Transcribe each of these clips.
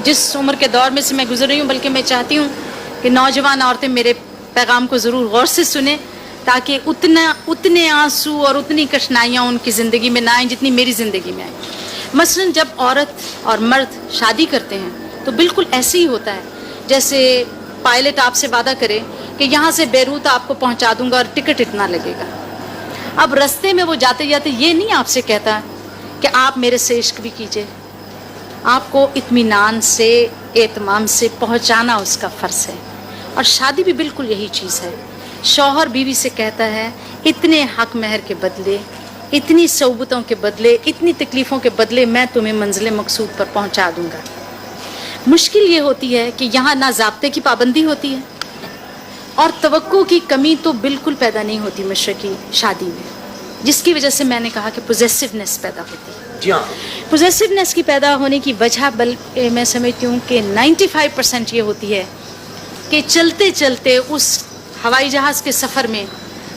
जिस उम्र के दौर में से मैं गुजर रही हूँ, बल्कि मैं चाहती हूँ कि नौजवान औरतें मेरे पैगाम को ज़रूर गौर से सुने, ताकि उतने आंसू और उतनी कठिनाइयाँ उनकी ज़िंदगी में ना आएँ जितनी मेरी ज़िंदगी में आई। मसलन जब औरत और मर्द शादी करते हैं तो बिल्कुल ऐसे ही होता है जैसे पायलट आपसे वादा करे कि यहाँ से बेरूत आपको पहुँचा दूंगा और टिकट इतना लगेगा। अब रास्ते में वो जाते जाते ये नहीं आपसे कहता कि आप मेरे से इश्क भी कीजिए, आपको इत्मीनान से एतमाम से पहुँचाना उसका फ़र्ज़ है। और शादी भी बिल्कुल यही चीज़ है। शौहर बीवी से कहता है इतने हक महर के बदले, इतनी सौबतों के बदले, इतनी तकलीफ़ों के बदले मैं तुम्हें मंजिल मकसूद पर पहुंचा दूंगा। मुश्किल ये होती है कि यहाँ ना ज़ाब्ते की पाबंदी होती है और तवक्को की कमी तो बिल्कुल पैदा नहीं होती मशरकी शादी में, जिसकी वजह से मैंने कहा कि पोजेसिवनेस पैदा होती है। जी हाँ, पोजेसिवनेस की पैदा होने की वजह बल्कि मैं समझती हूँ कि 95% ये होती है कि चलते चलते उस हवाई जहाज़ के सफ़र में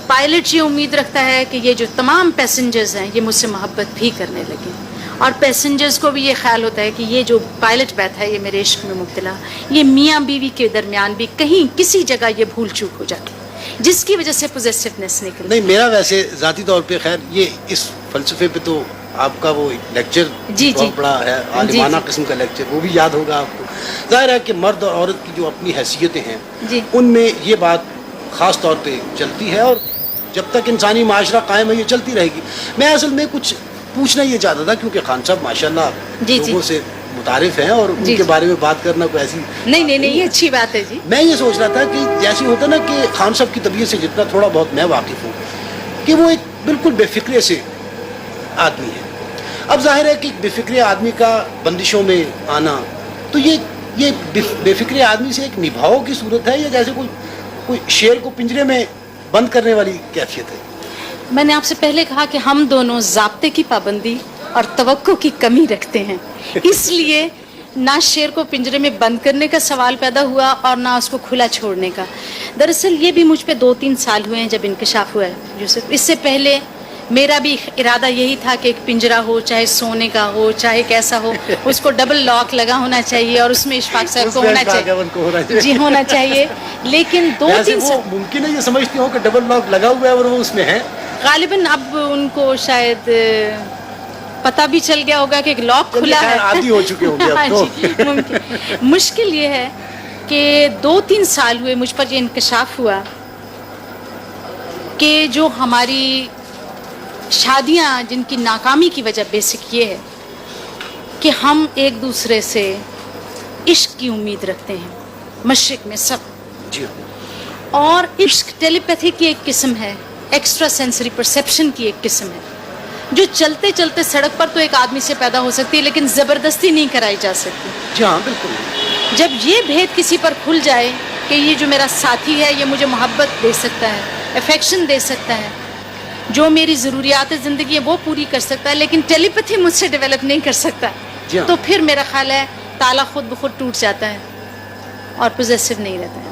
पायलट ये उम्मीद रखता है कि ये जो तमाम पैसेंजर्स हैं ये मुझसे मोहब्बत भी करने लगे, और पैसेंजर्स को भी ये ख्याल होता है कि ये जो पायलट बैठा है ये मेरे इश्क में मुब्तला, ये मियाँ बीवी के दरमियान भी कहीं किसी जगह ये भूल चूक हो जाती है, जिसकी वजह से पोजेसिवनेस निकलती है। नहीं, मेरा वैसे ज़ाती तौर पे खैर ये इस फ़लसफ़े पे तो आपका वो लेक्चर बहुत बड़ा है, आलिमाना किस्म का लेक्चर, वो भी याद होगा आपको। ज़ाहिर है कि मर्द और औरत की जो अपनी हैसियतें हैं उनमें ये बात ख़ास तौर पे चलती है और जब तक इंसानी माशरा कायम है ये चलती रहेगी। मैं असल में कुछ पूछना ये चाहता था क्योंकि खान साहब माशाल्लाह लोगों से मुतारिफ हैं और उनके बारे में बात करना कोई ऐसी नहीं ये अच्छी बात है जी। मैं ये सोच रहा था कि जैसे होता ना कि खान साहब की तबीयत से जितना थोड़ा बहुत मैं वाकिफ़ हूँ कि वो एक बिल्कुल बेफिक्रे से आदमी है। अब जाहिर है कि बेफिक्रे आदमी का बंदिशों में आना, तो ये बेफिक्रे आदमी से एक निभाव की सूरत है या जैसे कोई शेर को पिंजरे में बंद करने वाली कैफियत है? मैंने आपसे पहले कहा कि हम दोनों ज़ाब्ते की पाबंदी और तवक्को की कमी रखते हैं, इसलिए ना शेर को पिंजरे में बंद करने का सवाल पैदा हुआ और ना उसको खुला छोड़ने का। दरअसल ये भी मुझ पे 2-3 साल हुए हैं जब इंकशाफ हुआ है यूसुफ। इससे पहले मेरा भी इरादा यही था कि एक पिंजरा हो, चाहे सोने का हो चाहे कैसा हो, उसको डबल लॉक लगा होना चाहिए और उसमें इशफाक साहब को होना चाहिए, जी होना चाहिए। लेकिन 2-3 साल मुमकिन है ये समझती हूँ कि डबल लॉक लगा हुआ है और वो उसमें है। गालिबन अब उनको शायद पता भी चल गया होगा कि लॉक खुला है, आदी हो चुके होंगे अब तो। मुमकिन। मुश्किल ये है कि 2-3 साल हुए मुझ पर ये इंकशाफ हुआ कि जो हमारी शादियाँ जिनकी नाकामी की वजह बेसिक ये है कि हम एक दूसरे से इश्क की उम्मीद रखते हैं मशरिक में सब जी, और इश्क टेलीपैथी की एक किस्म है, एक्स्ट्रा सेंसरी परसेप्शन की एक किस्म है जो चलते चलते सड़क पर तो एक आदमी से पैदा हो सकती है लेकिन ज़बरदस्ती नहीं कराई जा सकती। जी हाँ बिल्कुल। जब ये भेद किसी पर खुल जाए कि ये जो मेरा साथी है ये मुझे मोहब्बत दे सकता है, अफेक्शन दे सकता है, जो मेरी ज़रूरियात ज़िंदगी है वो पूरी कर सकता है, लेकिन टेलीपैथी मुझसे डेवलप नहीं कर सकता, तो फिर मेरा ख्याल है ताला खुद ब खुद टूट जाता है और पॉजेसिव नहीं रहता है।